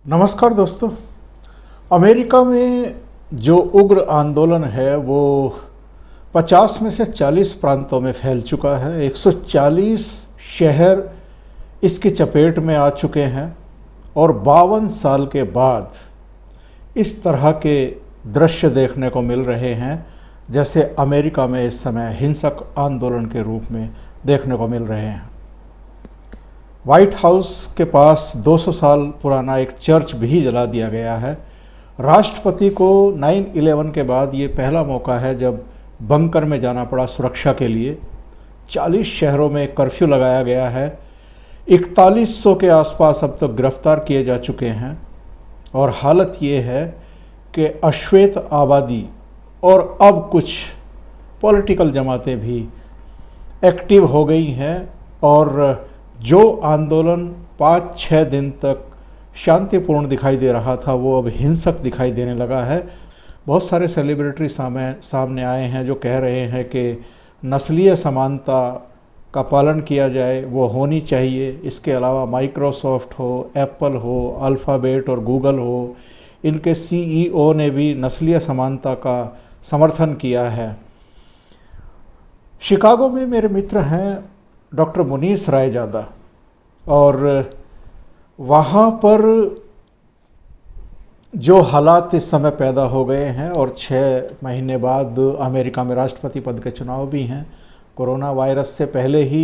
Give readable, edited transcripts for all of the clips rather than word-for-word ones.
नमस्कार दोस्तों। अमेरिका में जो उग्र आंदोलन है वो 50 में से 40 प्रांतों में फैल चुका है। 140 शहर इसकी चपेट में आ चुके हैं और 52 साल के बाद इस तरह के दृश्य देखने को मिल रहे हैं जैसे अमेरिका में इस समय हिंसक आंदोलन के रूप में देखने को मिल रहे हैं। व्हाइट हाउस के पास 200 साल पुराना एक चर्च भी जला दिया गया है। राष्ट्रपति को 9/11 के बाद ये पहला मौका है जब बंकर में जाना पड़ा सुरक्षा के लिए। 40 शहरों में कर्फ्यू लगाया गया है। 4100 के आसपास अब तक गिरफ्तार किए जा चुके हैं और हालत ये है कि अश्वेत आबादी और अब कुछ पॉलिटिकल जमातें भी एक्टिव हो गई हैं और जो आंदोलन 5-6 दिन तक शांतिपूर्ण दिखाई दे रहा था वो अब हिंसक दिखाई देने लगा है। बहुत सारे सेलिब्रिटी सामने आए हैं जो कह रहे हैं कि नस्लीय समानता का पालन किया जाए, वो होनी चाहिए। इसके अलावा माइक्रोसॉफ्ट हो, एप्पल हो, अल्फ़ाबेट और गूगल हो, इनके CEO ने भी नस्लीय समानता का समर्थन किया है। शिकागो में मेरे मित्र हैं डॉक्टर मुनीस रायजादा और वहाँ पर जो हालात इस समय पैदा हो गए हैं और 6 महीने बाद अमेरिका में राष्ट्रपति पद के चुनाव भी हैं। कोरोना वायरस से पहले ही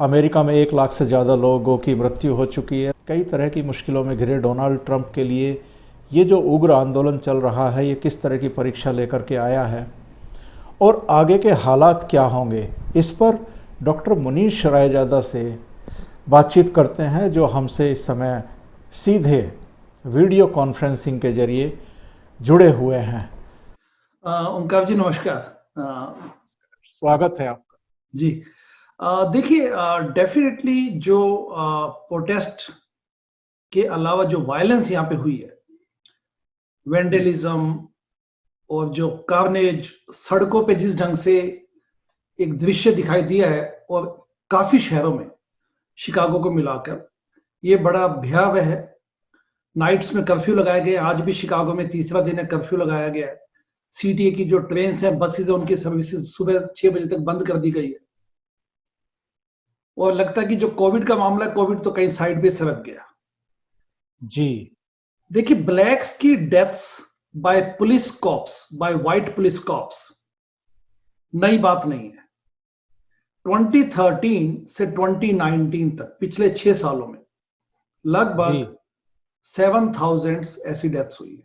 अमेरिका में 1 लाख से ज़्यादा लोगों की मृत्यु हो चुकी है। कई तरह की मुश्किलों में घिरे डोनाल्ड ट्रंप के लिए ये जो उग्र आंदोलन चल रहा है ये किस तरह की परीक्षा लेकर के आया है और आगे के हालात क्या होंगे, इस पर डॉक्टर मुनीस रायजादा से बातचीत करते हैं जो हमसे इस समय सीधे वीडियो कॉन्फ्रेंसिंग के जरिए जुड़े हुए हैं। ओंकार जी नमस्कार। स्वागत है आपका। जी देखिए, डेफिनेटली जो प्रोटेस्ट के अलावा जो वायलेंस यहाँ पे हुई है, वेंडलिज्म और जो कार्नेज, सड़कों पे जिस ढंग से एक दृश्य दिखाई दिया है और काफी शहरों में शिकागो को मिलाकर ये बड़ा भयावह है। नाइट्स में कर्फ्यू लगाए गए। आज भी शिकागो में तीसरा दिन है कर्फ्यू लगाया गया है। CTA की जो ट्रेन है, बसेस है, उनकी सर्विसेज सुबह 6 बजे तक बंद कर दी गई है और लगता है कि जो कोविड का मामला है, कोविड तो कहीं साइड पे सरक गया। जी देखिए, ब्लैक्स की deaths by police cops, by white police cops नई बात नहीं है। 2013 से 2019 तक पिछले 6 सालों में लगभग 7,000 ऐसी डेथ्स हुई है।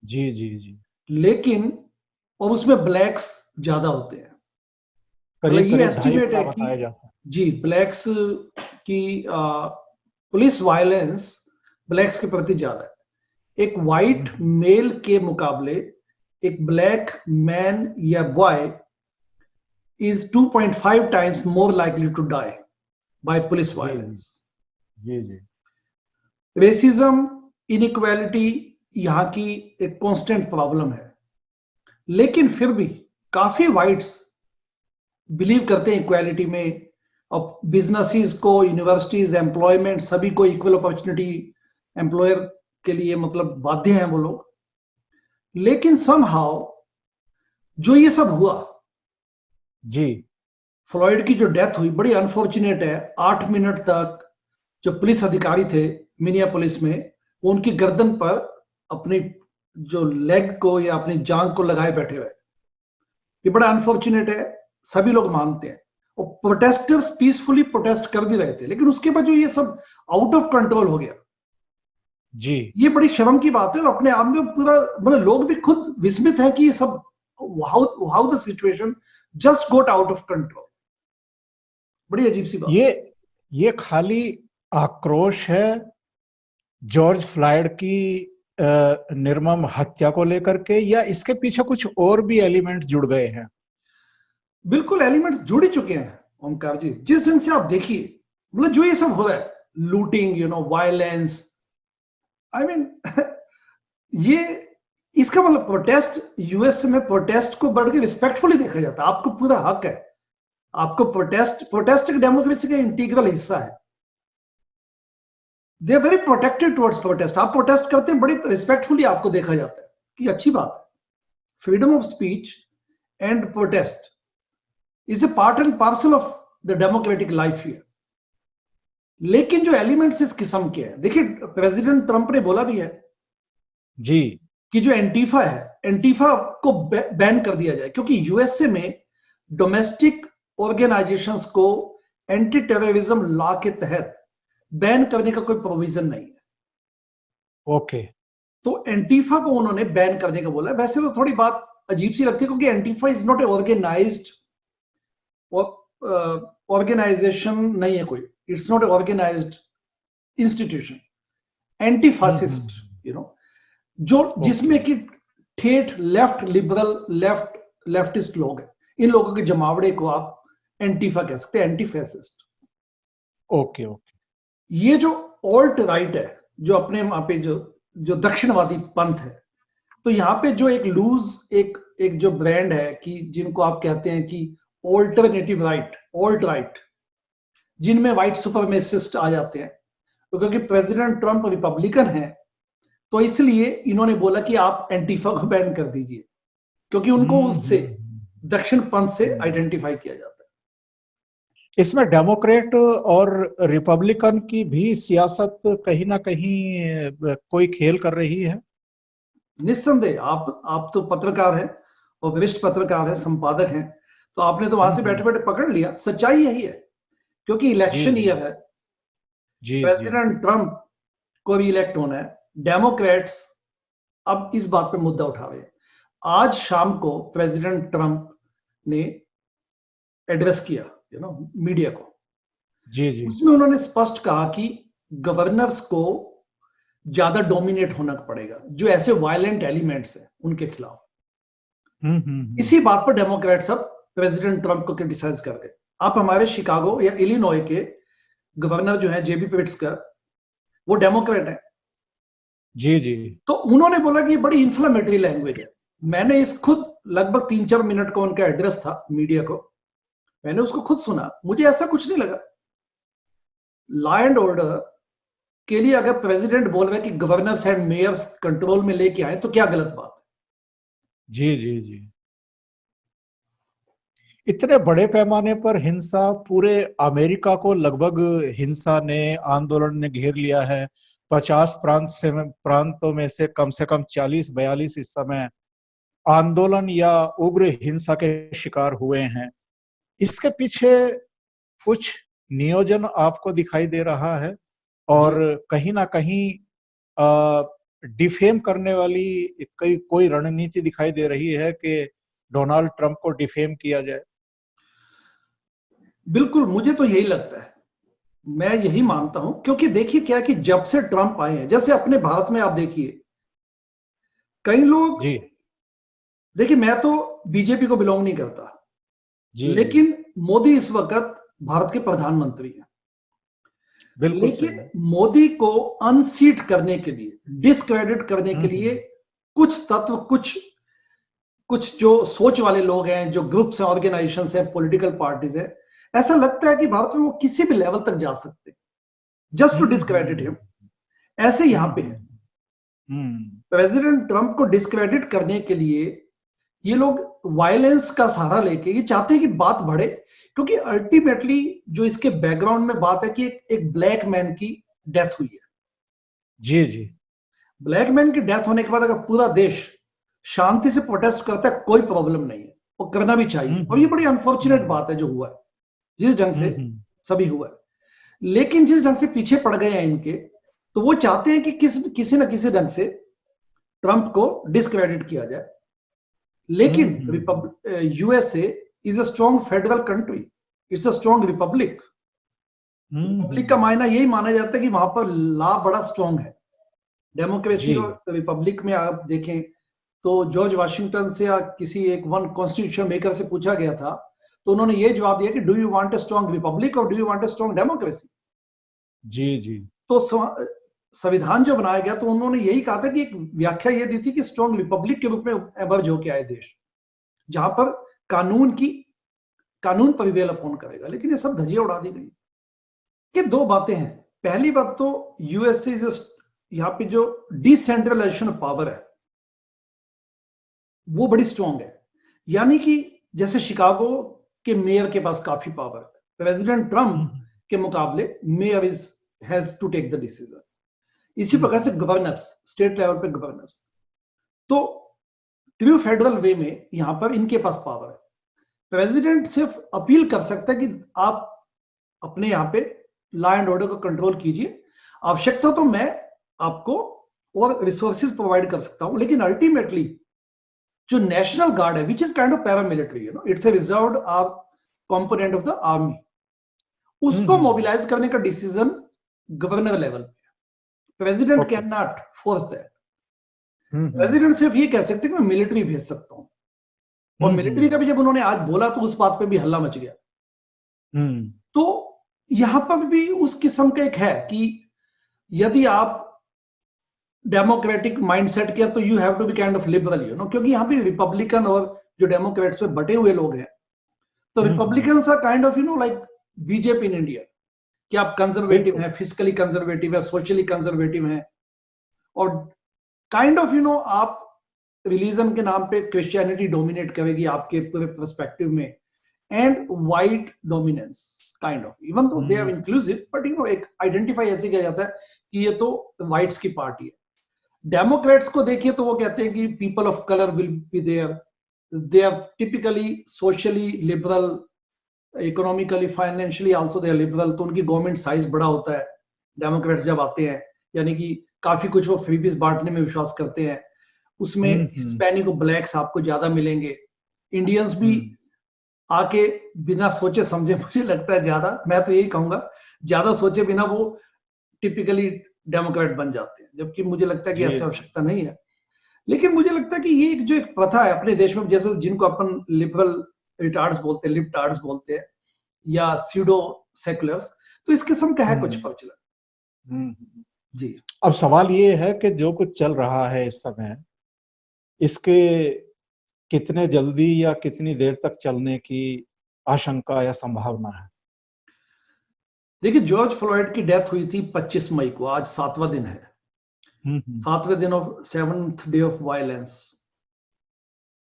जी जी जी लेकिन और उसमें ब्लैक्स ज्यादा होते हैं। करीब ये करीब 2.5 एस्टिमेट है गुना कि बताया जाता है। जी ब्लैक्स की पुलिस वायलेंस ब्लैक्स के प्रति ज्यादा है। एक व्हाइट मेल के मुकाबले एक ब्लैक मैन या boy is 2.5 times more likely to die by police violence. जी जी रेसिज्म, इनइक्वालिटी यहाँ की एक कांस्टेंट प्रॉब्लम है, लेकिन फिर भी काफी वाइट्स बिलीव करते हैं इक्वालिटी में। अब बिजनेसेस को, यूनिवर्सिटीज, एम्प्लॉयमेंट, सभी को इक्वल अपॉर्चुनिटी एम्प्लॉयर के लिए मतलब बाध्य हैं वो लोग। लेकिन समहाउ जो ये सब हुआ, जी फ्लॉयड की जो डेथ हुई बड़ी अनफॉर्चुनेट है। 8 मिनट तक जो पुलिस अधिकारी थे मिनियापोलिस में, वो उनकी गर्दन पर अपनी जो लेग को या अपनी जांग को लगाए बैठे हुए। ये बड़ा अनफॉर्चुनेट है, सभी लोग मानते हैं। और प्रोटेस्टर्स पीसफुली प्रोटेस्ट कर भी रहे थे, लेकिन उसके बाद जो ये सब आउट ऑफ कंट्रोल हो गया, जी ये बड़ी शर्म की बात है। और अपने आप में पूरा मतलब लोग भी खुद विस्मित हैं कि ये सब how the situation just got out of control. बड़ी अजीब सी बात। ये खाली आक्रोश है जॉर्ज फ्लॉयड की निर्मम हत्या को लेकर के, या इसके पीछे कुछ और भी एलिमेंट्स जुड़ गए हैं? बिल्कुल एलिमेंट्स जुड़ ही चुके हैं ओमकार जी। जिस दिन से आप देखिए, मतलब जो ये सब हो रहा है, लूटिंग, वायलेंस, आई मीन ये इसका मतलब प्रोटेस्ट, यूएस में प्रोटेस्ट को बढ़ के रिस्पेक्टफुली देखा जाता है। आपको पूरा हक है, आपको प्रोटेस्ट एक डेमोक्रेसी का इंटीग्रल हिस्सा है। They are very protected towards protest. आप प्रोटेस्ट करते हैं, बड़ी रिस्पेक्टफुली आपको देखा जाता है कि अच्छी बात है, freedom of speech and protest is a part and parcel of the democratic life here. लेकिन जो एलिमेंट्स इस किस्म के हैं, देखिए प्रेसिडेंट ट्रंप ने बोला भी है जी कि जो एंटीफा है, एंटीफा को बैन कर दिया जाए, क्योंकि यूएसए में डोमेस्टिक ऑर्गेनाइजेशंस को एंटी टेररिज्म लॉ के तहत बैन करने का कोई प्रोविजन नहीं है। ओके तो एंटीफा को उन्होंने बैन करने का बोला। वैसे तो थोड़ी बात अजीब सी लगती है, क्योंकि antifa is not a organized organization नहीं है कोई, it's not a organized institution. Anti fascist जो जिसमें कि ठेठ लेफ्ट लिबरल लेफ्टिस्ट लोग हैं, इन लोगों के जमावड़े को आप एंटीफा कह सकते हैं, एंटी फैसिस्ट। ओके ओके ये जो ऑल्ट राइट है, जो अपने वहां पे जो दक्षिणवादी पंथ है, तो यहां पे जो एक लूज एक जो ब्रांड है कि जिनको आप कहते हैं कि ऑल्टरनेटिव राइट, ऑल्ट राइट, जिनमें व्हाइट सुपरमेसिस्ट आ जाते हैं, तो क्योंकि प्रेसिडेंट ट्रंप रिपब्लिकन है तो इसलिए इन्होंने बोला कि आप एंटीफा को बैन कर दीजिए, क्योंकि उनको उससे दक्षिण पंथ से आइडेंटिफाई किया जाता है। इसमें डेमोक्रेट और रिपब्लिकन की भी सियासत कहीं ना कहीं कोई खेल कर रही है। निस्संदेह आप तो पत्रकार हैं और वरिष्ठ पत्रकार हैं, संपादक हैं, तो आपने तो वहां से बैठे बैठे पकड़ लिया। सच्चाई यही है, क्योंकि इलेक्शन ईयर है, प्रेसिडेंट ट्रंप को भी इलेक्ट होना है। डेमोक्रेट्स अब इस बात पे मुद्दा उठा रहे हैं। आज शाम को प्रेसिडेंट ट्रंप ने एड्रेस किया मीडिया को। जी उसमें उन्होंने स्पष्ट कहा कि गवर्नर्स को ज्यादा डोमिनेट होना पड़ेगा, जो ऐसे वायलेंट एलिमेंट्स हैं उनके खिलाफ। इसी बात पर डेमोक्रेट्स अब प्रेसिडेंट ट्रंप को क्रिटिसाइज कर गए। आप हमारे शिकागो या इलिनॉय के गवर्नर जो है जेबी प्रिट्जकर, वो डेमोक्रेट है। जी तो उन्होंने बोला कि ये बड़ी इंफ्लेमेटरी लैंग्वेज है। मैंने इस खुद लगभग 3-4 मिनट का उनका एड्रेस था मीडिया को, मैंने उसको खुद सुना, मुझे ऐसा कुछ नहीं लगा। लॉ एंड ऑर्डर के लिए अगर प्रेसिडेंट बोल रहे कि गवर्नर्स एंड मेयर्स कंट्रोल में लेके आए तो क्या गलत बात है? जी इतने बड़े पैमाने पर हिंसा, पूरे अमेरिका को लगभग हिंसा ने, आंदोलन ने घेर लिया है। 50 प्रांतों में से कम 40-42 इस समय आंदोलन या उग्र हिंसा के शिकार हुए हैं। इसके पीछे कुछ नियोजन आपको दिखाई दे रहा है और कहीं ना कहीं डिफेम करने वाली कोई रणनीति दिखाई दे रही है कि डोनाल्ड ट्रंप को डिफेम किया जाए। बिल्कुल, मुझे तो यही लगता है, मैं यही मानता हूं, क्योंकि देखिए क्या है कि जब से ट्रंप आए हैं, जैसे अपने भारत में आप देखिए कई लोग देखिए, मैं तो बीजेपी को बिलोंग नहीं करता, लेकिन मोदी इस वक्त भारत के प्रधानमंत्री हैं। लेकिन मोदी को अनसीट करने के लिए, डिस्क्रेडिट करने के लिए कुछ तत्व, कुछ जो सोच वाले लोग हैं, जो ग्रुप्स हैं, ऑर्गेनाइजेशंस हैं, पॉलिटिकल पार्टीज हैं, ऐसा लगता है कि भारत में वो किसी भी लेवल तक जा सकते हैं जस्ट टू डिस्क्रेडिट हिम। ऐसे यहां पे है, प्रेसिडेंट ट्रंप को डिस्क्रेडिट करने के लिए ये लोग वायलेंस का सहारा लेके ये चाहते हैं कि बात बढ़े, क्योंकि अल्टीमेटली जो इसके बैकग्राउंड में बात है कि एक ब्लैक मैन की डेथ हुई है। जी ब्लैक मैन की डेथ होने के बाद अगर पूरा देश शांति से प्रोटेस्ट करता है, कोई प्रॉब्लम नहीं है, वो करना भी चाहिए। और ये बड़ी अनफॉर्चुनेट बात है जो हुआ है, जिस ढंग से सभी हुआ है। लेकिन जिस ढंग से पीछे पड़ गए हैं इनके, तो वो चाहते हैं कि किसी न किसी ढंग से ट्रंप को डिस्क्रेडिट किया जाए। लेकिन USA is a strong federal country, it's a strong Republic. Republic का मायना यही माना जाता है कि वहां पर लॉ बड़ा स्ट्रॉन्ग है। डेमोक्रेसी और रिपब्लिक में आप देखें तो जॉर्ज वाशिंगटन से या किसी एक वन कॉन्स्टिट्यूशन मेकर से पूछा गया था, तो उन्होंने ये जवाब दिया कि do you want a strong republic और do you want a strong democracy. जी तो संविधान जो बनाया गया, तो उन्होंने यही कहा था कि एक व्याख्या ये दी थी कि स्ट्रॉन्ग रिपब्लिक के रूप में एमर्ज होके आए देश, जहां पर कानून प्रिवेल अपॉन करेगा। लेकिन ये सब धजिया उड़ा दी गई। कि दो बातें हैं, पहली बात तो यूएसए यहाँ पे जो डिसेंट्रलाइजेशन ऑफ पावर है वो बड़ी स्ट्रांग है। यानी कि जैसे शिकागो के मेयर के पास काफी पावर है, प्रेसिडेंट ट्रंप के मुकाबले mayor has to take the decision. इसी प्रकार से गवर्नर्स, स्टेट लेवल पे गवर्नर्स, तो ट्रू फेडरल वे में यहां पर इनके पास पावर है। प्रेसिडेंट सिर्फ अपील कर सकता है कि आप अपने यहां पे लॉ एंड ऑर्डर को कंट्रोल कीजिए, आवश्यकता तो मैं आपको और रिसोर्सेज प्रोवाइड कर सकता हूं, लेकिन अल्टीमेटली जो नेशनल गार्ड है, which is kind of paramilitary, it's a reserved component of the army, उसको मोबिलाइज करने का डिसीजन गवर्नर लेवल पे। President can not force that. President सिर्फ ये कह सकते हैं कि मैं मिलिट्री भेज सकता हूं, और मिलिट्री का भी जब उन्होंने आज बोला तो उस बात पे भी हल्ला मच गया। तो यहां पर भी उस किस्म का एक है कि यदि आप डेमोक्रेटिक माइंडसेट किया तो you have to be kind of liberal, क्योंकि यहां पे रिपब्लिकन और जो डेमोक्रेट्स पे बटे हुए लोग हैं, तो republicans are kind of like BJP in India, कि आप कंजर्वेटिव हैं, फिजिकली कंजर्वेटिव है, सोशली कंजर्वेटिव हैं, और काइंड ऑफ आप रिलीजन के नाम पे क्रिश्चियनिटी डोमिनेट करेगी आपके पूरे पर्सपेक्टिव में, and white dominance kind of, even तो दे आर इंक्लूसिव, बट एक आइडेंटिफाई ऐसे किया जाता है कि ये तो वाइट्स की पार्टी है। डेमोक्रेट्स को देखिए तो वो कहते हैं कि people of colour will be there, they are typically socially liberal, economically financially also they are liberal, तो उनकी गवर्नमेंट साइज बड़ा होता है डेमोक्रेट्स जब आते हैं, यानी कि काफी कुछ वो फ्रीबीज बांटने में विश्वास करते हैं, उसमें हिस्पैनिक और ब्लैक्स आपको ज्यादा मिलेंगे। इंडियंस भी आके बिना सोचे समझे, मुझे लगता है ज्यादा, मैं तो यही कहूंगा, ज्यादा सोचे बिना वो टिपिकली डेमोक्रेट बन जाते हैं, जबकि मुझे लगता है कि ऐसी आवश्यकता नहीं है। लेकिन मुझे लगता है कि ये जो एक प्रथा है अपने देश में, जैसे जिनको अपन लिबरल रिटार्ड्स बोलते हैं, लिबटार्ड्स बोलते हैं, या सीडो सेकुलर्स, तो इस किस्म का है कुछ प्रचलन। जी, अब सवाल ये है कि जो कुछ चल रहा है इस समय, इसके कितने जल्दी या कितनी देर तक चलने की आशंका या संभावना है? देखिए, जॉर्ज फ्लॉयड की डेथ हुई थी 25 मई को, आज 7वां दिन है, 7वें दिन of 7th day of violence.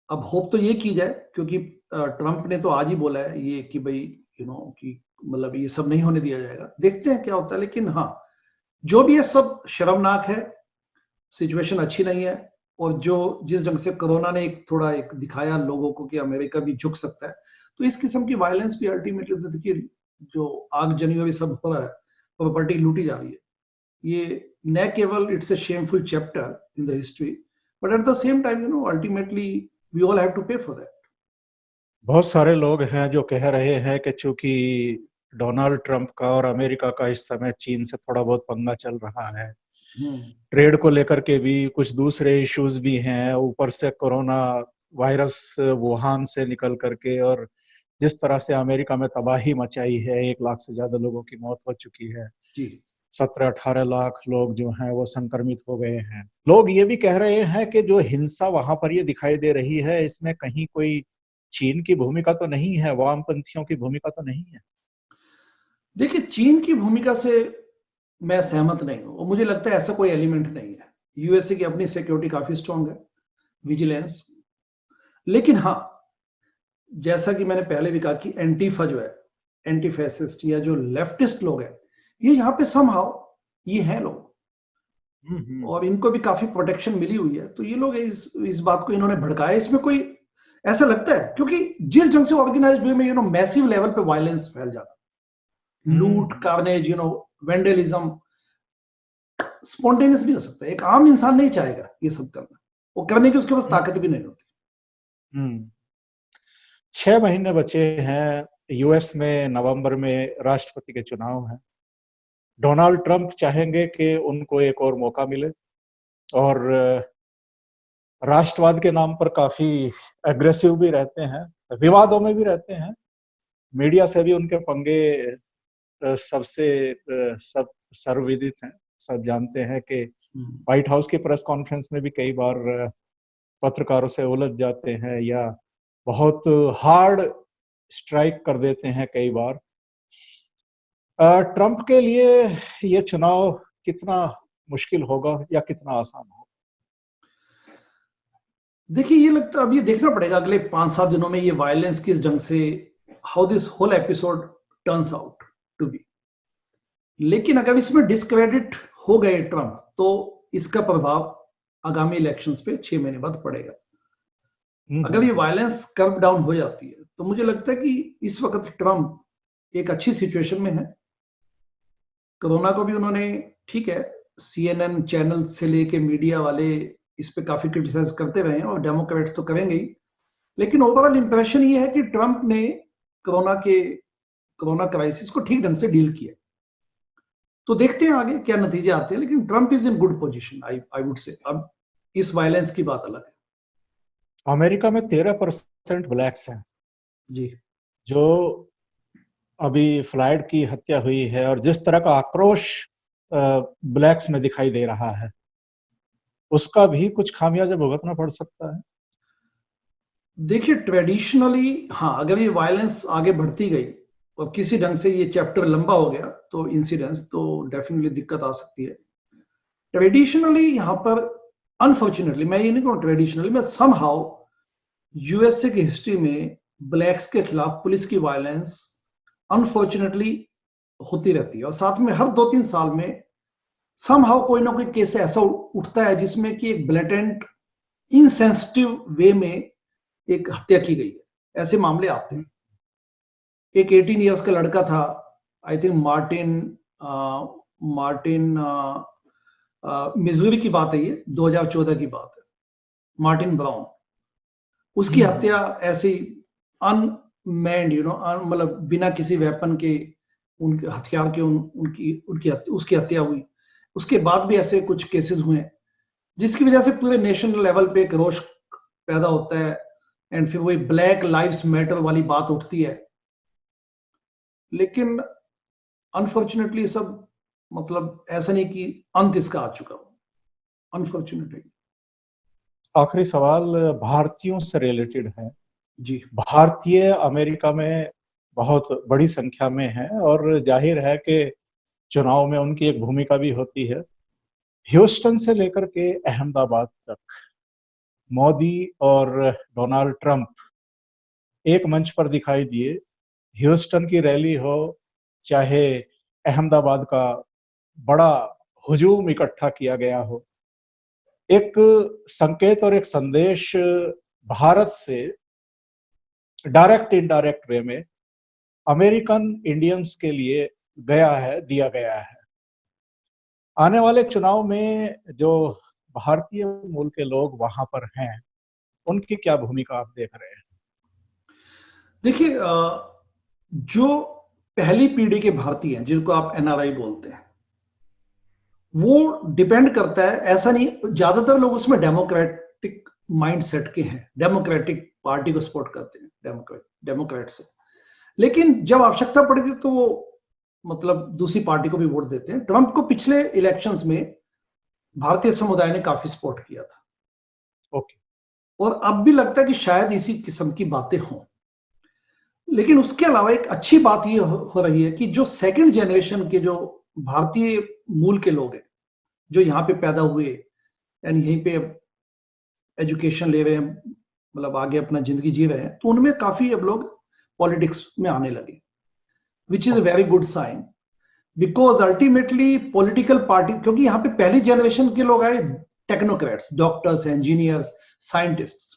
अब होप तो ये की जाए, क्योंकि ट्रंप ने तो आज ही बोला है ये कि भाई कि मतलब ये सब नहीं होने दिया जाएगा, देखते हैं क्या होता है। लेकिन हाँ, जो भी है सब शर्मनाक है, सिचुएशन अच्छी नहीं है, और जो जिस ढंग से कोरोना ने एक थोड़ा एक दिखाया लोगों को कि अमेरिका भी झुक सकता है, तो इस किस्म की वायलेंस भी अल्टीमेटली, तो देखिए जो आगजनी में भी सब हो रहा है, प्रॉपर्टी लूटी जा रही है, ये न केवल it's a shameful chapter in the history, but at the same time ultimately we all have to pay for that. बहुत सारे लोग हैं जो कह रहे हैं कि चूंकि डोनाल्ड ट्रंप का और अमेरिका का इस समय चीन से थोड़ा बहुत पंगा चल रहा है, ट्रेड को लेकर के भी कुछ दूसरे इश्यूज भी हैं, ऊपर से कोरोना वायरस वुहान से निकल करके, और जिस तरह से अमेरिका में तबाही मचाई है, 1 लाख से ज्यादा लोगों की मौत हो चुकी है, 17-18 लाख लोग जो हैं वो संक्रमित हो गए हैं। लोग ये भी कह रहे हैं कि जो हिंसा वहां पर ये दिखाई दे रही है, इसमें कहीं कोई चीन की भूमिका तो नहीं है, वामपंथियों की भूमिका तो नहीं है। देखिए, चीन की भूमिका से मैं सहमत नहीं हूं, और मुझे लगता है ऐसा कोई एलिमेंट नहीं है। यूएसए की अपनी सिक्योरिटी काफी स्ट्रांग है, विजिलेंस। लेकिन हाँ, जैसा कि मैंने पहले भी कहा कि एंटीफा जो है, एंटी फैसिस्ट या जो लेफ्टिस्ट लोग हैं, ये यहाँ पे समहाउ ये हैं लोग, और इनको भी काफी प्रोटेक्शन मिली हुई है, तो ये लोग इस बात को इन्होंने भड़काया। इसमें कोई ऐसा लगता है, क्योंकि जिस ढंग से ऑर्गेनाइज्ड वे में मैसिव लेवल पे वायलेंस फैल जाना, लूट, कार्नेज, वेंडलिज्म, स्पॉन्टेनियस नहीं हो सकता। एक आम इंसान नहीं चाहेगा ये सब करना, वो करने की उसके पास ताकत भी नहीं होती। 6 महीने बचे हैं, यूएस में नवंबर में राष्ट्रपति के चुनाव हैं। डोनाल्ड ट्रंप चाहेंगे कि उनको एक और मौका मिले, और राष्ट्रवाद के नाम पर काफी एग्रेसिव भी रहते हैं, विवादों में भी रहते हैं, मीडिया से भी उनके पंगे सबसे सब सर्वविदित हैं, सब जानते हैं कि व्हाइट हाउस की प्रेस कॉन्फ्रेंस में भी कई बार पत्रकारों से उलझ जाते हैं, या बहुत हार्ड स्ट्राइक कर देते हैं कई बार। ट्रंप के लिए ये चुनाव कितना मुश्किल होगा या कितना आसान होगा? देखिए, ये लगता है अब ये देखना पड़ेगा अगले 5-7 दिनों में ये वायलेंस किस ढंग से, how this whole episode turns out to be. लेकिन अगर इसमें डिस्क्रेडिट हो गए ट्रंप, तो इसका प्रभाव आगामी इलेक्शंस पे 6 महीने बाद पड़ेगा। अगर ये वायलेंस कर्व डाउन हो जाती है, तो मुझे लगता है कि इस वक्त ट्रंप एक अच्छी सिचुएशन में है। कोरोना को भी उन्होंने, ठीक है, CNN चैनल से लेके मीडिया वाले इस पे काफी क्रिटिसाइज करते रहे हैं और डेमोक्रेट्स तो करेंगे ही, लेकिन ओवरऑल इंप्रेशन ये है कि ट्रंप ने कोरोना क्राइसिस को ठीक ढंग से डील किया। तो देखते हैं आगे क्या नतीजे आते हैं, लेकिन Trump is in good position, I would say. अब इस वायलेंस की बात अलग है। अमेरिका में 13% ब्लैक्स हैं जी, जो अभी फ्लाइड की हत्या हुई है, और जिस तरह का आक्रोश ब्लैक्स में दिखाई दे रहा है, उसका भी कुछ खामियाजा भुगतना पड़ सकता है। देखिए ट्रेडिशनली हाँ, अगर ये वायलेंस आगे बढ़ती गई और किसी ढंग से ये चैप्टर लंबा हो गया, तो इंसिडेंस तो डेफिनेटली दिक्कत आ सकती है। ट्रेडिशनली यहाँ पर, अनफॉर्चुनेटली, मैं ये नहीं कहूँ ट्रेडिशनली, मैं समहाउ यूएसए की हिस्ट्री में ब्लैक्स के खिलाफ पुलिस की वायलेंस अनफॉर्चुनेटली होती रहती है, और साथ में हर 2-3 साल में समहाउ कोई ना कोई केस ऐसा उठता है जिसमें कि एक ब्लेटेंट इनसेंसिटिव वे में एक हत्या की गई है। ऐसे मामले आते हैं। एक 18 इयर्स का लड़का था, आई थिंक मार्टिन मिजूरी की बात है, ये 2014 की बात है, मार्टिन ब्राउन। उसकी हत्या ऐसे अनमैंड, मतलब बिना किसी वेपन के, उनके हथियार के, उसकी हत्या हुई। उसके बाद भी ऐसे कुछ केसेस हुए हैं, जिसकी वजह से पूरे नेशनल लेवल पे एक रोष पैदा होता है, एंड फिर वही ब्लैक लाइव्स मैटर वाली बात उठती है। लेकिन अनफॉर्चुनेटली सब, मतलब ऐसा नहीं कि अंत इसका आ चुका हो, अनफॉर्चुनेटली। आखिरी सवाल भारतीयों से रिलेटेड है। जी, भारतीय अमेरिका में बहुत बड़ी संख्या में हैं, और जाहिर है कि चुनाव में उनकी एक भूमिका भी होती है। ह्यूस्टन से लेकर के अहमदाबाद तक मोदी और डोनाल्ड ट्रंप एक मंच पर दिखाई दिए। ह्यूस्टन की रैली हो, चाहे अहमदाबाद का बड़ा हुजूम इकट्ठा किया गया हो, एक संकेत और एक संदेश भारत से डायरेक्ट इनडायरेक्ट वे में अमेरिकन इंडियंस के लिए गया है, दिया गया है। आने वाले चुनाव में जो भारतीय मूल के लोग वहां पर हैं, उनकी क्या भूमिका आप देख रहे हैं? देखिए, जो पहली पीढ़ी के भारतीय हैं, जिनको आप NRI बोलते हैं, वो डिपेंड करता है, ऐसा नहीं, ज्यादातर लोग उसमें डेमोक्रेटिक माइंडसेट के हैं, डेमोक्रेटिक पार्टी को सपोर्ट करते हैं, डेमोक्रेट से। लेकिन जब आवश्यकता पड़ती है तो वो, मतलब दूसरी पार्टी को भी वोट देते हैं। ट्रंप को पिछले इलेक्शंस में भारतीय समुदाय ने काफी सपोर्ट किया था, ओके। और अब भी लगता है कि शायद इसी किस्म की बातें हों। लेकिन उसके अलावा एक अच्छी बात यह हो रही है कि जो सेकंड जनरेशन के जो भारतीय मूल के लोग हैं, जो यहाँ पे पैदा हुए यानी यहीं पे एजुकेशन ले रहे हैं, मतलब आगे अपना जिंदगी जी रहे हैं, तो उनमें काफी अब लोग पॉलिटिक्स में आने लगे, which is a very good sign. Because ultimately political party, क्योंकि यहाँ पे पहली जनरेशन के लोग आए टेक्नोक्रेट्स, डॉक्टर्स, इंजीनियर्स, साइंटिस्ट्स,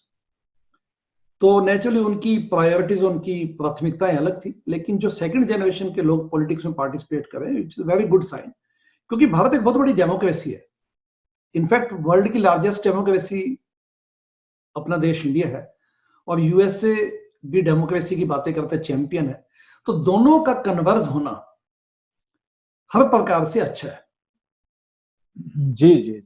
तो नेचुरली उनकी प्रायोरिटीज, उनकी प्राथमिकताएं अलग थी। लेकिन जो सेकंड जनरेशन के लोग पॉलिटिक्स में पार्टिसिपेट कर रहे हैं, इट्स वेरी गुड साइन, क्योंकि भारत एक बहुत बड़ी डेमोक्रेसी है। इनफैक्ट वर्ल्ड की लार्जेस्ट डेमोक्रेसी अपना देश इंडिया है, और यूएसए भी डेमोक्रेसी की बातें करते हैं, चैंपियन है। तो दोनों का कन्वर्ज होना हर प्रकार से अच्छा है। जी जी।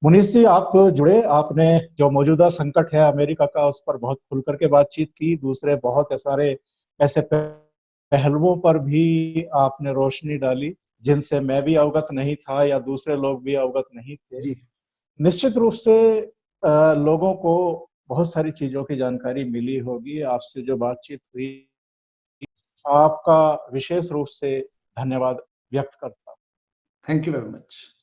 मुनीष जी, आप जुड़े, आपने जो मौजूदा संकट है अमेरिका का, उस पर बहुत खुल करके बातचीत की। दूसरे बहुत सारे ऐसे पहलुओं पर भी आपने रोशनी डाली जिनसे मैं भी अवगत नहीं था या दूसरे लोग भी अवगत नहीं थे। जी, निश्चित रूप से लोगों को बहुत सारी चीजों की जानकारी मिली होगी आपसे जो बातचीत हुई। आपका विशेष रूप से धन्यवाद व्यक्त करता हूं। Thank you very much.